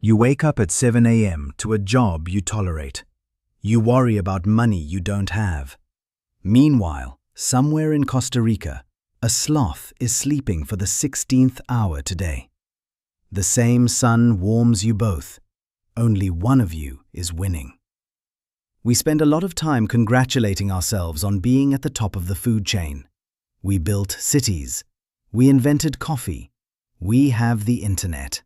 You wake up at 7 a.m. to a job you tolerate. You worry about money you don't have. Meanwhile, somewhere in Costa Rica, a sloth is sleeping for the 16th hour today. The same sun warms you both. Only one of you is winning. We spend a lot of time congratulating ourselves on being at the top of the food chain. We built cities. We invented coffee. We have the internet.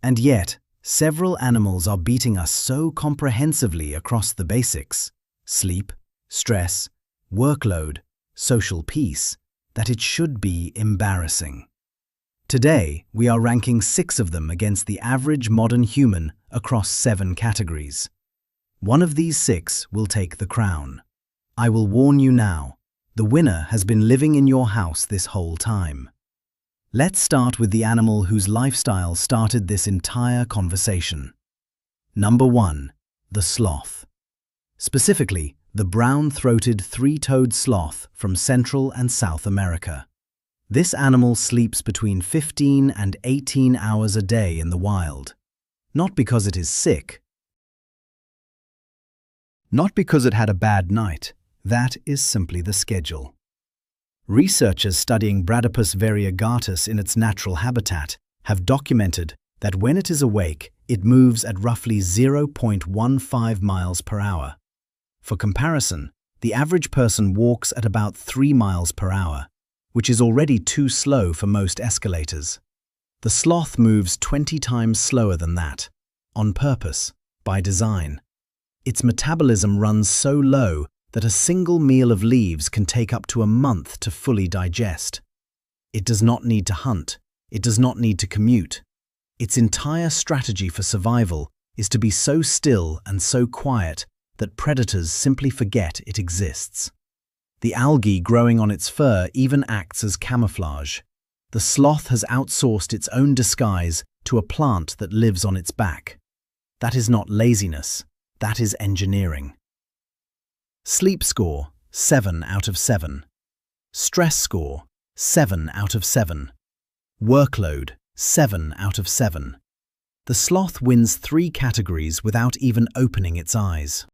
And yet, several animals are beating us so comprehensively across the basics – sleep, stress, workload, social peace – that it should be embarrassing. Today, we are ranking 6 of them against the average modern human across 7 categories. One of these 6 will take the crown. I will warn you now, the winner has been living in your house this whole time. Let's start with the animal whose lifestyle started this entire conversation. Number 1. The sloth. Specifically, the brown-throated three-toed sloth from Central and South America. This animal sleeps between 15 and 18 hours a day in the wild. Not because it is sick. Not because it had a bad night. That is simply the schedule. Researchers studying Bradypus variegatus in its natural habitat have documented that when it is awake, it moves at roughly 0.15 miles per hour. For comparison, the average person walks at about 3 miles per hour, which is already too slow for most escalators. The sloth moves 20 times slower than that, on purpose, by design. Its metabolism runs so low that a single meal of leaves can take up to a month to fully digest. It does not need to hunt. It does not need to commute. Its entire strategy for survival is to be so still and so quiet that predators simply forget it exists. The algae growing on its fur even acts as camouflage. The sloth has outsourced its own disguise to a plant that lives on its back. That is not laziness. That is engineering. Sleep score, 7 out of 7. Stress score, 7 out of 7. Workload, 7 out of 7. The sloth wins 3 categories without even opening its eyes.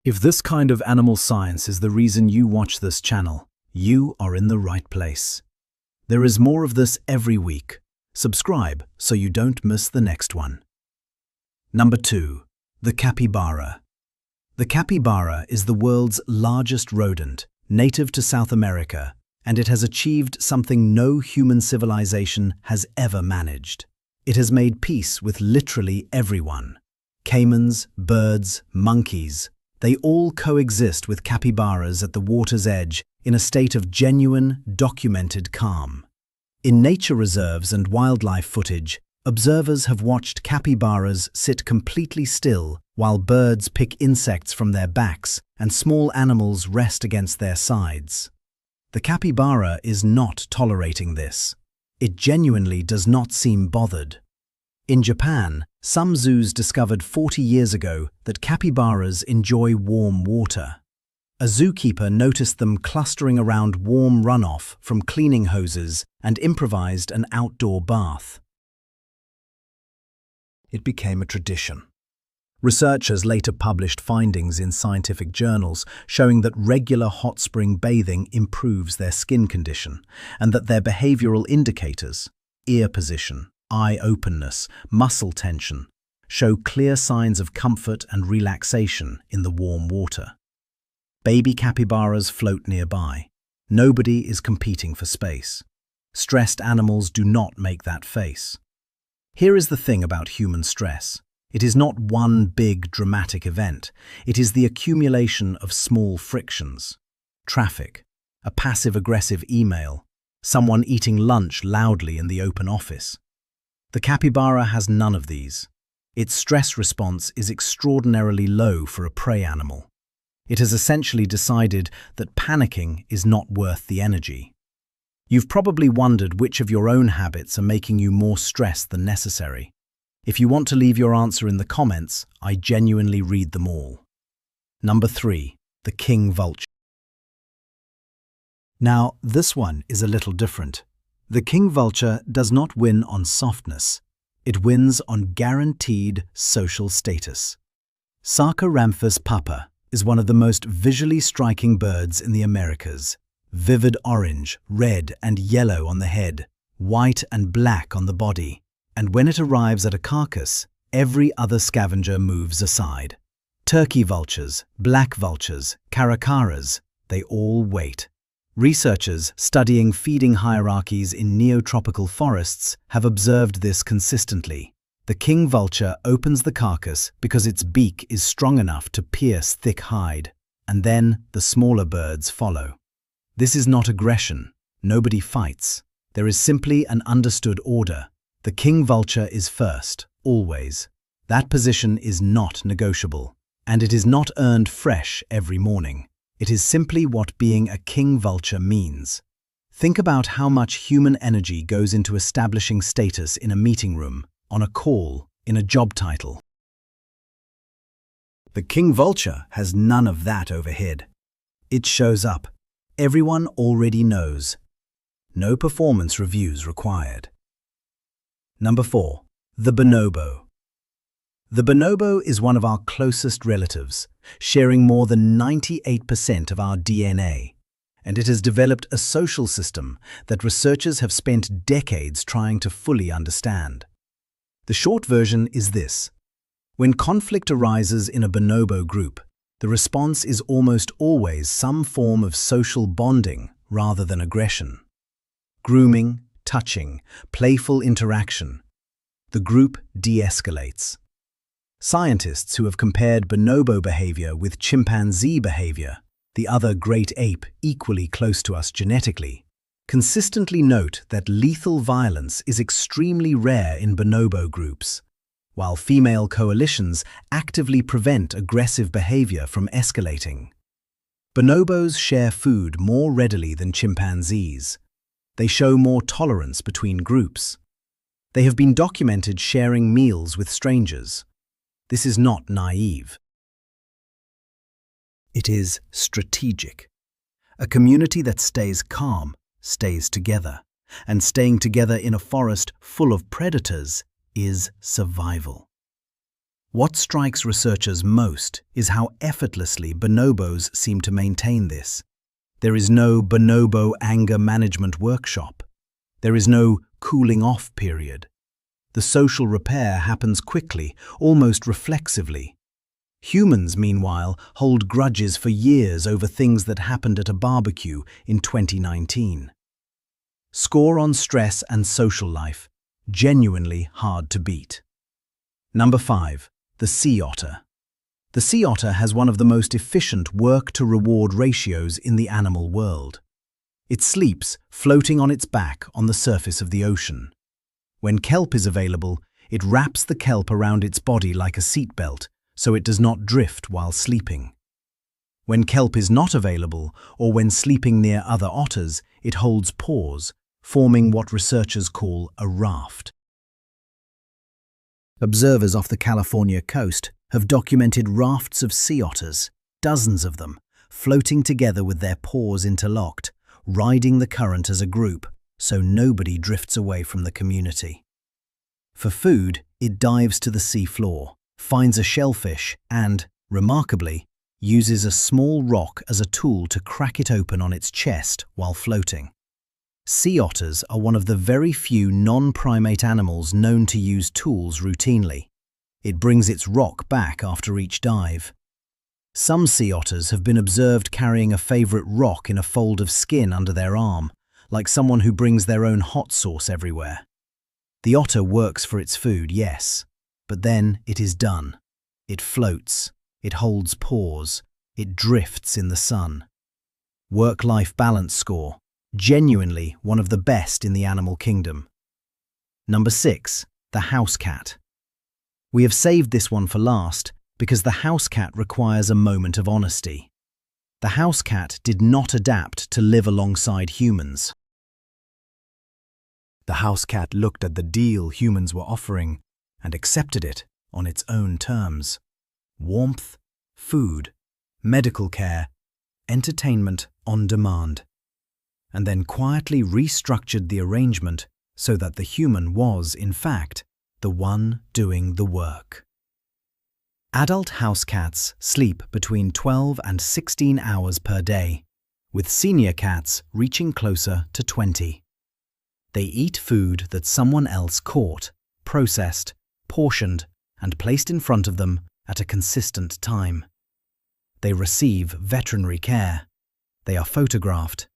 If this kind of animal science is the reason you watch this channel, you are in the right place. There is more of this every week. Subscribe so you don't miss the next one. Number 2. The capybara. The capybara is the world's largest rodent, native to South America, and it has achieved something no human civilization has ever managed. It has made peace with literally everyone. Caimans, birds, monkeys, they all coexist with capybaras at the water's edge in a state of genuine, documented calm. In nature reserves and wildlife footage, observers have watched capybaras sit completely still while birds pick insects from their backs and small animals rest against their sides. The capybara is not tolerating this. It genuinely does not seem bothered. In Japan, some zoos discovered 40 years ago that capybaras enjoy warm water. A zookeeper noticed them clustering around warm runoff from cleaning hoses and improvised an outdoor bath. It became a tradition. Researchers later published findings in scientific journals showing that regular hot spring bathing improves their skin condition and that their behavioral indicators, ear position, eye openness, muscle tension, show clear signs of comfort and relaxation in the warm water. Baby capybaras float nearby. Nobody is competing for space. Stressed animals do not make that face. Here is the thing about human stress. It is not one big dramatic event. It is the accumulation of small frictions. Traffic, a passive-aggressive email, someone eating lunch loudly in the open office. The capybara has none of these. Its stress response is extraordinarily low for a prey animal. It has essentially decided that panicking is not worth the energy. You've probably wondered which of your own habits are making you more stressed than necessary. If you want to leave your answer in the comments, I genuinely read them all. Number 3. The king vulture. Now, this one is a little different. The king vulture does not win on softness. It wins on guaranteed social status. Sarcoramphus papa is one of the most visually striking birds in the Americas. Vivid orange, red and yellow on the head, white and black on the body. And when it arrives at a carcass, every other scavenger moves aside. Turkey vultures, black vultures, caracaras, they all wait. Researchers studying feeding hierarchies in neotropical forests have observed this consistently. The king vulture opens the carcass because its beak is strong enough to pierce thick hide, and then the smaller birds follow. This is not aggression. Nobody fights. There is simply an understood order. The king vulture is first, always. That position is not negotiable, and it is not earned fresh every morning. It is simply what being a king vulture means. Think about how much human energy goes into establishing status in a meeting room, on a call, in a job title. The king vulture has none of that overhead. It shows up. Everyone already knows. No performance reviews required. Number 4. The bonobo. The bonobo is one of our closest relatives, sharing more than 98% of our DNA, and it has developed a social system that researchers have spent decades trying to fully understand. The short version is this. When conflict arises in a bonobo group, the response is almost always some form of social bonding rather than aggression. Grooming, touching, playful interaction. The group de-escalates. Scientists who have compared bonobo behavior with chimpanzee behavior, the other great ape equally close to us genetically, consistently note that lethal violence is extremely rare in bonobo groups, while female coalitions actively prevent aggressive behavior from escalating. Bonobos share food more readily than chimpanzees. They show more tolerance between groups. They have been documented sharing meals with strangers. This is not naive. It is strategic. A community that stays calm stays together, and staying together in a forest full of predators is survival. What strikes researchers most is how effortlessly bonobos seem to maintain this. There is no bonobo anger management workshop. There is no cooling off period. The social repair happens quickly, almost reflexively. Humans, meanwhile, hold grudges for years over things that happened at a barbecue in 2019. Score on stress and social life, genuinely hard to beat. Number 5. The sea otter. The sea otter has one of the most efficient work-to-reward ratios in the animal world. It sleeps floating on its back on the surface of the ocean. When kelp is available, it wraps the kelp around its body like a seatbelt, so it does not drift while sleeping. When kelp is not available, or when sleeping near other otters, it holds pause, forming what researchers call a raft. Observers off the California coast have documented rafts of sea otters, dozens of them, floating together with their paws interlocked, riding the current as a group, so nobody drifts away from the community. For food, it dives to the sea floor, finds a shellfish and, remarkably, uses a small rock as a tool to crack it open on its chest while floating. Sea otters are one of the very few non-primate animals known to use tools routinely. It brings its rock back after each dive. Some sea otters have been observed carrying a favorite rock in a fold of skin under their arm, like someone who brings their own hot sauce everywhere. The otter works for its food, yes, but then it is done. It floats, it holds pause, it drifts in the sun. Work-life balance score, genuinely one of the best in the animal kingdom. Number 6, the house cat. We have saved this one for last because the house cat requires a moment of honesty. The house cat did not adapt to live alongside humans. The house cat looked at the deal humans were offering and accepted it on its own terms. Warmth, food, medical care, entertainment on demand. And then quietly restructured the arrangement so that the human was, in fact, the one doing the work. Adult house cats sleep between 12 and 16 hours per day, with senior cats reaching closer to 20. They eat food that someone else caught, processed, portioned, and placed in front of them at a consistent time. They receive veterinary care. They are photographed.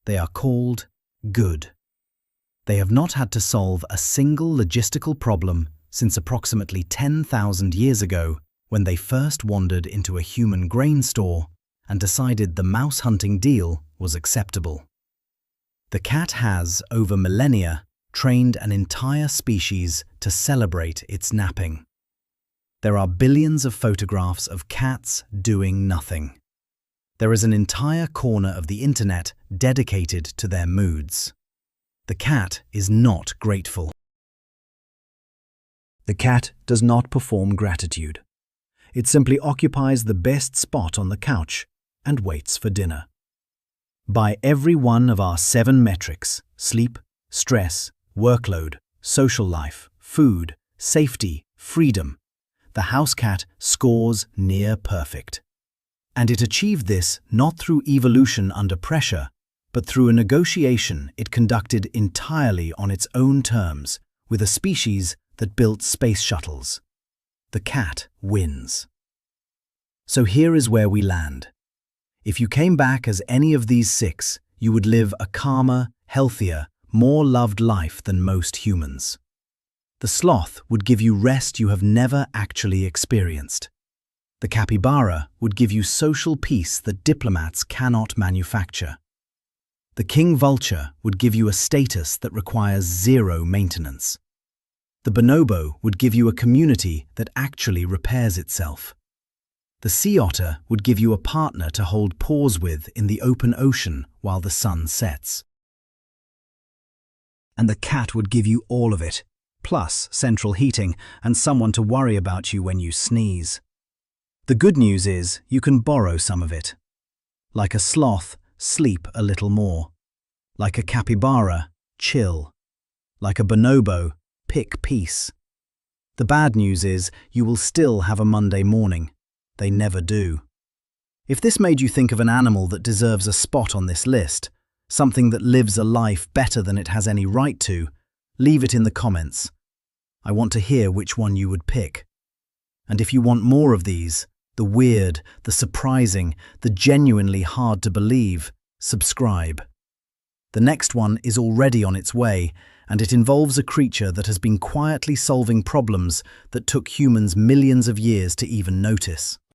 They are called good. They have not had to solve a single logistical problem since approximately 10,000 years ago, when they first wandered into a human grain store and decided the mouse hunting deal was acceptable. The cat has, over millennia, trained an entire species to celebrate its napping. There are billions of photographs of cats doing nothing. There is an entire corner of the internet dedicated to their moods. The cat is not grateful. The cat does not perform gratitude. It simply occupies the best spot on the couch and waits for dinner. By every one of our 7 metrics – sleep, stress, workload, social life, food, safety, freedom – the house cat scores near perfect. And it achieved this not through evolution under pressure, but through a negotiation it conducted entirely on its own terms with a species that built space shuttles. The cat wins. So here is where we land. If you came back as any of these 6, you would live a calmer, healthier, more loved life than most humans. The sloth would give you rest you have never actually experienced. The capybara would give you social peace that diplomats cannot manufacture. The king vulture would give you a status that requires 0 maintenance. The bonobo would give you a community that actually repairs itself. The sea otter would give you a partner to hold paws with in the open ocean while the sun sets. And the cat would give you all of it, plus central heating and someone to worry about you when you sneeze. The good news is you can borrow some of it. Like a sloth, sleep a little more. Like a capybara, chill. Like a bonobo, pick peace. The bad news is you will still have a Monday morning. They never do. If this made you think of an animal that deserves a spot on this list, something that lives a life better than it has any right to, leave it in the comments. I want to hear which one you would pick. And if you want more of these, the weird, the surprising, the genuinely hard to believe, subscribe. The next one is already on its way, and it involves a creature that has been quietly solving problems that took humans millions of years to even notice.